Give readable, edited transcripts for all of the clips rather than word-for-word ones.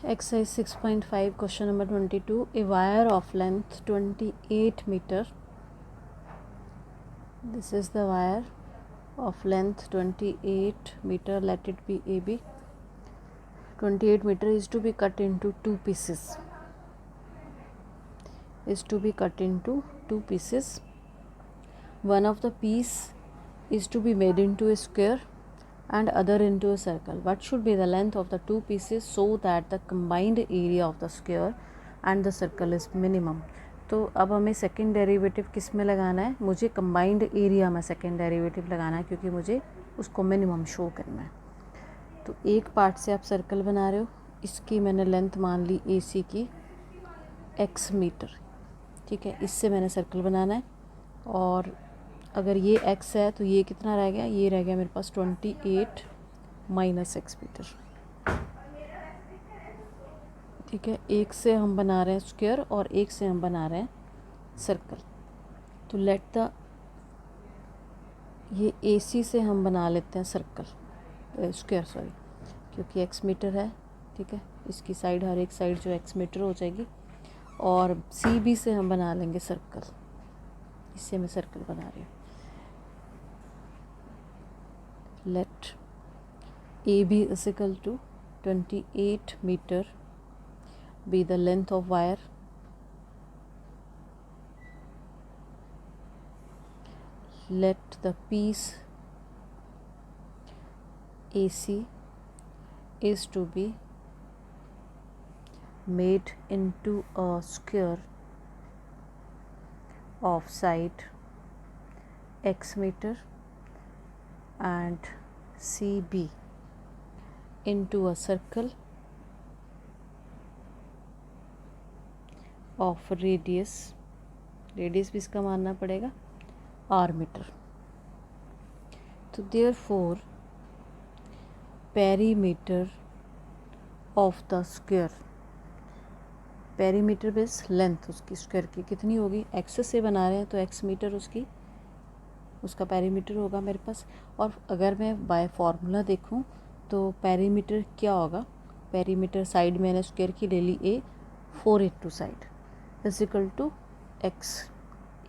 Exercise 6.5, question number 22. A wire of length 28 meter. This is the wire of length 28 meter. Let it be AB. 28 meter is to be cut into two pieces. One of the piece is to be made into a square and other into a circle. What should be the length of the two pieces so that the combined area of the square and the circle is minimum. तो अब हमें second derivative किस में लगाना है, मुझे combined area में second derivative लगाना है क्योंकि मुझे उसको मिनिमम शो करना है. तो एक पार्ट से आप सर्कल बना रहे हो, इसकी मैंने लेंथ मान ली AC की x मीटर. ठीक है, इससे मैंने सर्कल बनाना है. और अगर ये x है तो ये कितना रह गया, ये रह गया मेरे पास 28 माइनस x मीटर. ठीक है, एक से हम बना रहे हैं स्क्वायर और एक से हम बना रहे हैं सर्कल. तो लेट द ये AC से हम बना लेते हैं सर्कल स्क्वायर सॉरी, क्योंकि x मीटर है. ठीक है, इसकी साइड हर एक साइड जो x मीटर हो जाएगी. और CB से हम बना लेंगे सर्कल, इससे मैं सर्कल बना रही हूँ. Let AB is equal to 28 meter be the length of wire. Let the piece AC is to be made into a square of side x meter and CB into a circle of radius भी इसका मानना पड़ेगा r metre. तो therefore perimeter of the square, perimeter base length उसकी square की कितनी होगी, x से बना रहे हैं तो x मीटर उसका पेरीमीटर होगा मेरे पास. और अगर मैं बाय फार्मूला देखूं तो पेरीमीटर क्या होगा, पेरीमीटर साइड मैंने स्क्वायर की ले ली A, 4 into side is equal to x.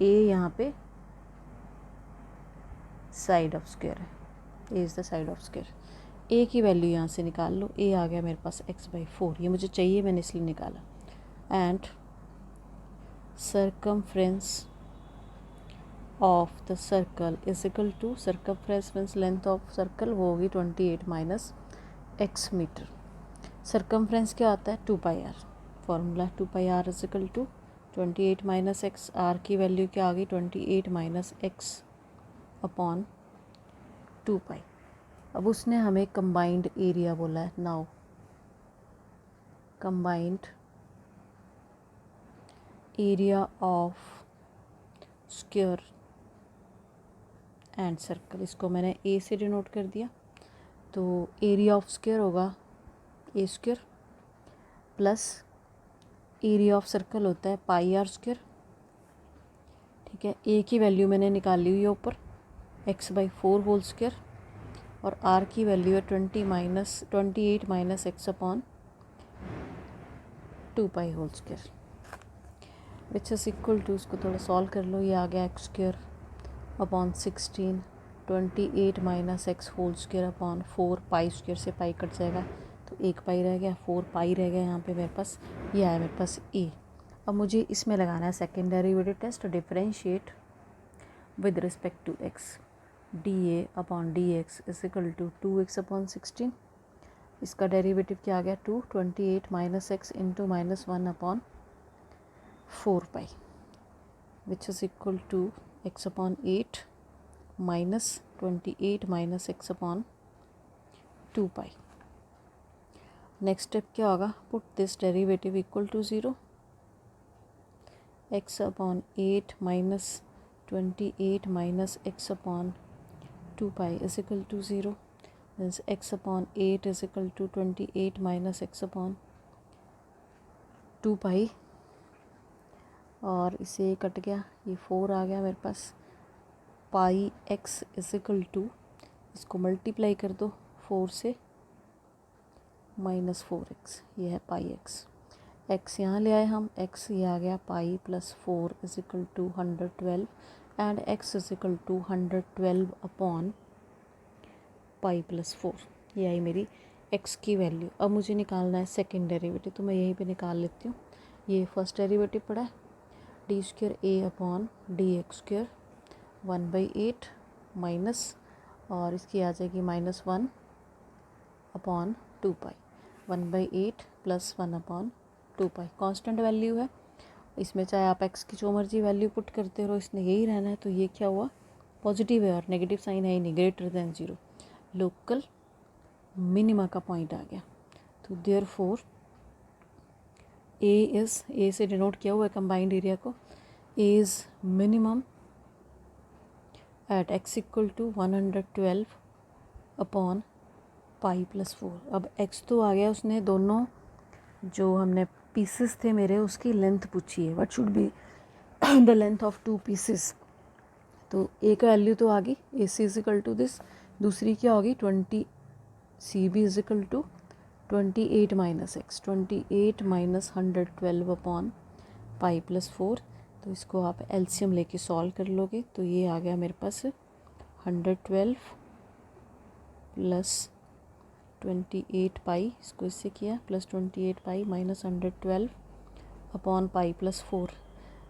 A यहाँ पे साइड ऑफ स्क्वायर है, A is the side of square. A की वैल्यू यहाँ से निकाल लो, A आ गया मेरे पास x/4, ये मुझे चाहिए मैंने इसलिए निकाला. And circumference of the circle is equal to, circumference means length of circle, वो होगी 28 माइनस x मीटर. सर्कमफ्रेंस क्या होता है, 2πr. Formula 2πr is equal to 28 minus x. r की वैल्यू क्या आ गई, 28 माइनस x अपॉन 2π. अब उसने हमें कंबाइंड एरिया बोला है. Now combined area of square and circle, इसको मैंने A से डिनोट कर दिया. तो एरिया ऑफ स्क्वायर होगा A square plus area of circle होता है πr स्क्वायर. ठीक है, A की वैल्यू मैंने निकाल ली हुई है ऊपर, x/4 होल स्क्वायर, और r की वैल्यू है 28 minus x upon 2π whole square which is equal to, उसको थोड़ा सॉल्व कर लो, ये आ गया x square upon 16, 28 minus x whole square upon 4, pi square से पाई कट जाएगा तो 1 पाई रह गया, 4 पाई रह गया यहाँ पे मेरे पास. ये आया मेरे पास A. अब मुझे इसमें लगाना है second derivative test. Differentiate with respect to x, dA upon dx is equal to 2x upon 16. इसका डेरिवेटिव क्या आ गया, 28 minus x into -1 upon 4π which is equal to x upon 8 minus 28 minus x upon 2π. Next step क्या होगा, put this derivative equal to 0. x upon 8 minus 28 minus x upon 2π is equal to 0. Means x upon 8 is equal to 28 minus x upon 2π. और इसे cut गया, ये 4 आ गया मेरे पास. पाई x is equal to, इसको multiply कर दो 4 से, माइनस 4x, ये है पाई एक्स। x यहाँ ले आए हम, x ये आ गया pi plus 4 is equal to 112 and x is equal to 112 upon pi plus 4। ये आई मेरी x की वैल्यू। अब मुझे निकालना है सेकेंड डेरिवेटिव, तो मैं यहीं पे निकाल लेती हूँ। ये फर्स्ट डेरिवेटिव पड़ा है D square A upon D X square 1/8 minus, और इसकी आ जाएगी -1 upon 2 pi, 1/8 plus 1 upon 2 pi. Constant value है, इसमें चाहे आप x की जो मर्जी वैल्यू पुट करते रहो, इसने यही रहना है। तो ये क्या हुआ, पॉजिटिव है और नेगेटिव साइन है ही नहीं, ग्रेटर देन 0, लोकल मिनिमा का पॉइंट आ गया। तो देयरफॉर ए से डिनोट किया हुआ है कंबाइंड एरिया को, A is minimum at x equal to 112 upon pi plus 4। अब x तो आ गया, उसने दोनों जो हमने पीसेस थे मेरे उसकी लेंथ पूछी है, what should be the length of 2 pieces. तो ए का वैल्यू तो आ गई, A C is equal to this. दूसरी क्या होगी, 20 C B is equal to 28 minus x, 28 minus 112 upon pi plus 4। तो इसको आप एलसीएम लेके सॉल्व कर लोगे, तो ये आ गया मेरे पास 112 प्लस 28 पाई, इसको इससे किया plus 28 pi minus 112 upon pi plus 4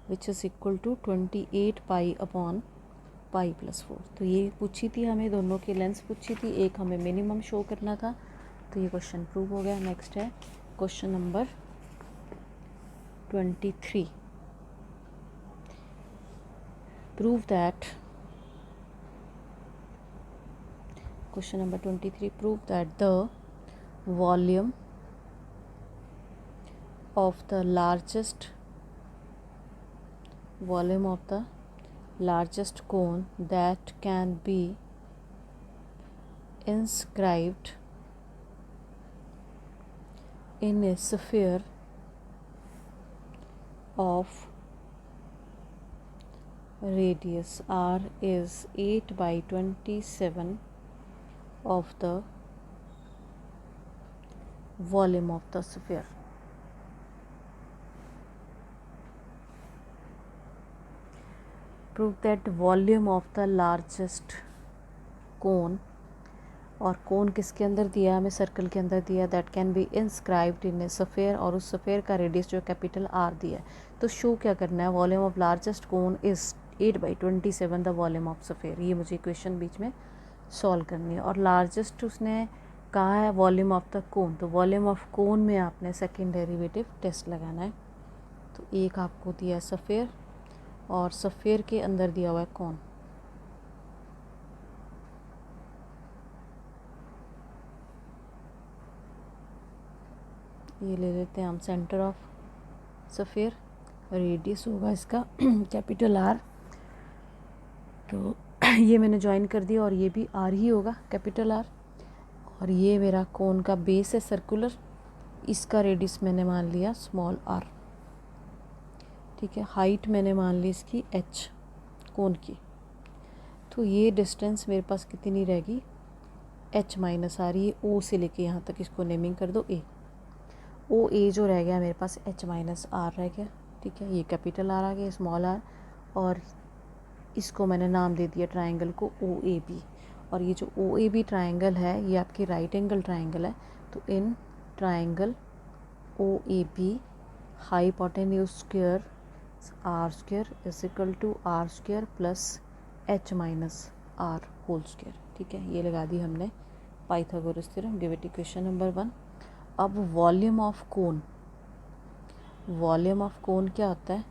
which is equal to 28 pi upon pi plus 4। तो ये पूछी थी हमें, दोनों की लेंथ पूछी थी, एक हमें मिनिमम शो करना था, तो ये क्वेश्चन प्रूव हो गया। नेक्स्ट है question number 23। Prove that, question number 23, prove that the volume of the largest cone that can be inscribed in a sphere of radius r is 8/27 of the volume of the sphere. Prove that volume of the largest cone, और कौन किसके अंदर दिया है हमें, circle के अंदर दिया, that can be inscribed in A sphere, और उस सफ़ेयर का रेडियस जो कैपिटल आर दिया है। तो शो क्या करना है, volume of largest cone is 8/27 the volume of sphere. ये मुझे इक्वेशन बीच में सॉल्व करनी है। और लार्जेस्ट उसने कहा है वॉल्यूम ऑफ द कोन, तो वॉल्यूम ऑफ कोन में आपने सेकेंड डेरिवेटिव टेस्ट लगाना है। तो एक आपको दिया है सफ़ेयर, और सफ़ेयर के अंदर दिया हुआ है कोन। ये ले लेते हैं हम सेंटर ऑफ सफ़ेयर, रेडियस होगा इसका कैपिटल आर, तो ये मैंने ज्वाइन कर दिया, और ये भी आर ही होगा कैपिटल आर। और ये मेरा कोन का बेस है सर्कुलर, इसका रेडियस मैंने मान लिया स्मॉल आर, ठीक है। हाइट मैंने मान ली इसकी एच कोन की। तो ये डिस्टेंस मेरे पास कितनी रहेगी, एच माइनस आर, ये ओ से लेके यहाँ तक इसको नेमिंग कर दो ए, ओ ए जो रह गया मेरे पास एच माइनस आर रह गया, ठीक है। ये कैपिटल आर आ गया, स्मॉल आर, और इसको मैंने नाम दे दिया ट्राइंगल को ओ ए बी। और ये जो ओ ए बी ट्राइंगल है ये आपकी राइट एंगल ट्राइंगल है। तो in triangle O A B hypotenuse square R square is equal to R square plus H minus R whole square, ठीक है। ये लगा दी हमने Pythagoras theorem. Give it equation number 1। अब volume of cone, volume of cone क्या होता है,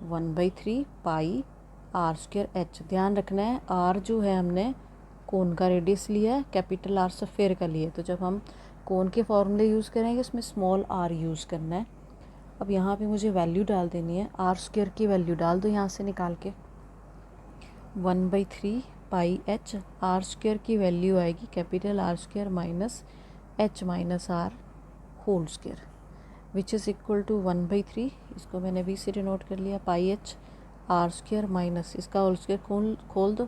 1/3 पाई आर स्क्वायर एच। ध्यान रखना है आर जो है हमने कोन का रेडियस लिया है, कैपिटल आर सफ़ेयर का लिया है। तो जब हम कोन के फॉर्मूले यूज़ करेंगे उसमें स्मॉल आर यूज़ करना है। अब यहाँ पे मुझे वैल्यू डाल देनी है, आर स्क्वायर की वैल्यू डाल दो यहाँ से निकाल के, 1/3 पाई एच, आर स्क्वायर की वैल्यू आएगी capital R square minus H minus R whole square which is equal to 1/3, इसको मैंने बी से डिनोट कर लिया, pi H R square minus इसका होल स्क्वायर खोल दो,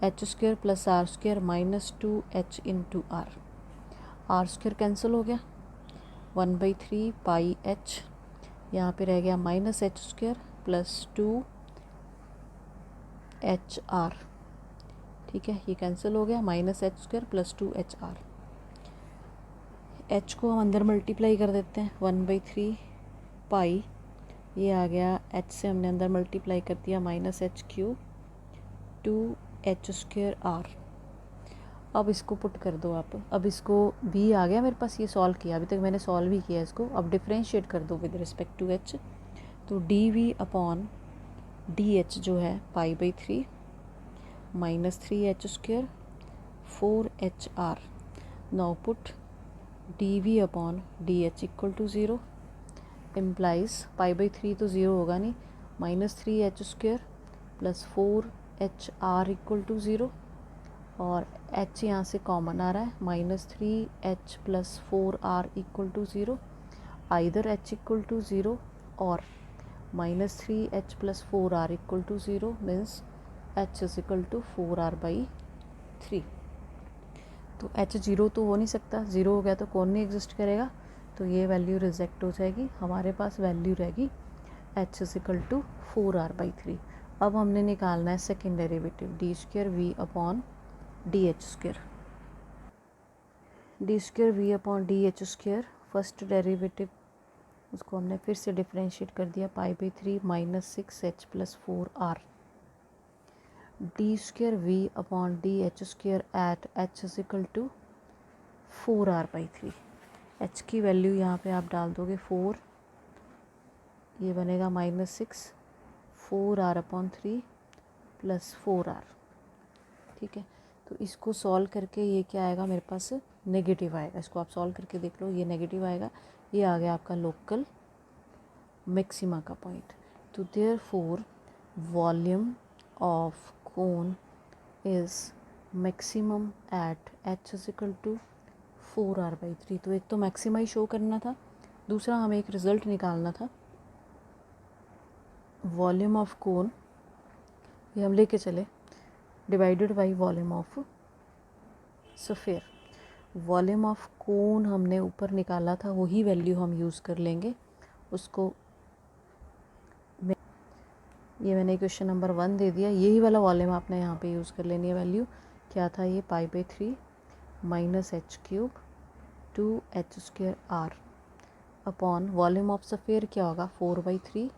H square plus R square minus 2h into R. R square cancel हो गया, 1/3 पाई h, यहाँ पे रह गया -h² प्लस 2HR। ठीक है, ये कैंसिल हो गया, -h² प्लस 2HR। h को हम अंदर मल्टीप्लाई कर देते हैं, 1/3 पाई, ये आ गया h से हमने अंदर मल्टीप्लाई कर दिया -h³ 2h²R। अब इसको पुट कर दो आप, अब इसको b आ गया मेरे पास, ये सॉल्व किया, अभी तक मैंने सॉल्व ही किया इसको। अब डिफ्रेंशिएट कर दो विद रिस्पेक्ट टू h, तो dv अपॉन dh जो है π/3 -3h² 4HR। Now put dv upon dh equal to 0 implies π/3 तो 0 होगा नहीं, -3h² plus 4HR equal to 0, और h यहाँ से कॉमन आ रहा है, -3h plus 4R equal to 0, either h equal to 0 और -3h plus 4R equal to 0 means h is equal to 4R/3। तो h 0 तो हो नहीं सकता, 0 हो गया तो कौन नहीं एग्जिस्ट करेगा, तो ये वैल्यू रिजेक्ट हो जाएगी, हमारे पास वैल्यू रहेगी h is equal to 4R/3। अब हमने निकालना है second derivative d²v upon dh²। d²v upon dh², first derivative उसको हमने फिर से डिफ्रेंशिएट कर दिया, π/3 -6h plus 4R। d²v upon dh² at h is equal to 4R/3। h की वैल्यू यहाँ पे आप डाल दोगे 4, ये बनेगा -6 4R/3 प्लस 4R। ठीक है, तो इसको सॉल्व करके ये क्या आएगा मेरे पास, नेगेटिव आएगा। इसको आप सॉल्व करके देख लो, ये नेगेटिव आएगा, ये आ गया आपका लोकल मैक्सिमा का पॉइंट। तो therefore volume of cone is maximum at h is equal to 4R/3। तो एक तो मैक्सिमा ही शो करना था, दूसरा हमें एक रिजल्ट निकालना था, वॉल्यूम ऑफ कोन ये हम लेके चले divided by volume of sphere. Volume of कोन हमने ऊपर निकाला था, वही वैल्यू हम यूज़ कर लेंगे उसको। ये मैंने क्वेश्चन नंबर 1 दे दिया, यही वाला वॉल्यूम आपने यहाँ पे यूज़ कर लेनी है। वैल्यू क्या था, ये π/3 -h³ 2h²R upon volume of sphere क्या होगा 4/3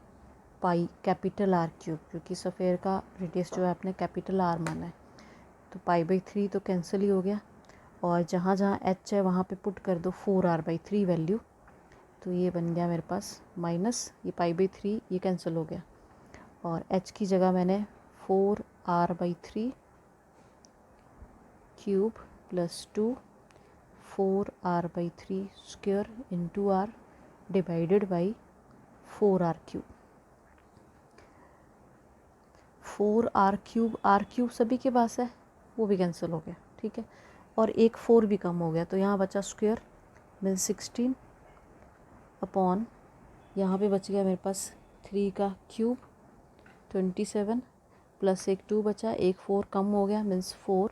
पाई कैपिटल R³, क्योंकि सफ़ेयर का रेडियस जो है आपने कैपिटल R माना है, तो π/3 तो कैंसिल ही हो गया, और जहाँ जहाँ h है वहाँ पे पुट कर दो 4R/3 वैल्यू, तो ये बन गया मेरे पास माइनस, ये π/3 ये कैंसिल हो गया, और h की जगह मैंने 4R/3 cube plus 2 4R/3² into R divided by 4R³। 4R³ R³ सभी के पास है, वो भी कैंसिल हो गया। ठीक है, और एक 4 भी कम हो गया, तो यहाँ बचा स्क्वायर मीन 16 अपॉन, यहाँ पे बच गया मेरे पास 3 का क्यूब 27 प्लस एक 2 बचा, एक 4 कम हो गया मीन्स 4,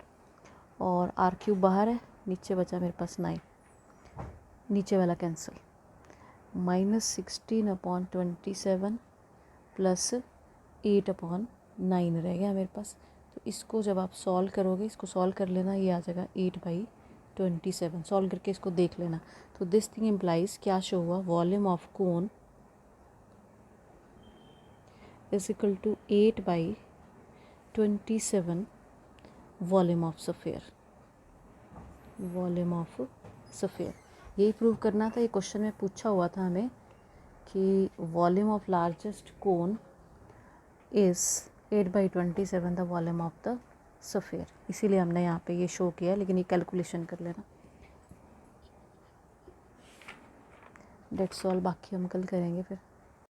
और R³ बाहर है, नीचे बचा मेरे पास 9, नीचे वाला कैंसिल, -16 अपॉन 27 प्लस 8 अपॉन 9 रह गया मेरे पास। तो इसको जब आप सॉल्व करोगे, इसको सॉल्व कर लेना, ये आ जाएगा 8/27। सॉल्व करके इसको देख लेना। तो दिस थिंग इम्प्लाइज क्या शो हुआ, volume of cone is equal to 8/27 volume of sphere. Volume of sphere यही प्रूव करना था, ये क्वेश्चन में पूछा हुआ था हमें कि volume of largest cone is 8/27 the volume of the sphere, इसीलिए हमने यहाँ पे ये शो किया, लेकिन ये कैलकुलेशन कर लेना। डेट्स ऑल, बाकी हम कल करेंगे फिर।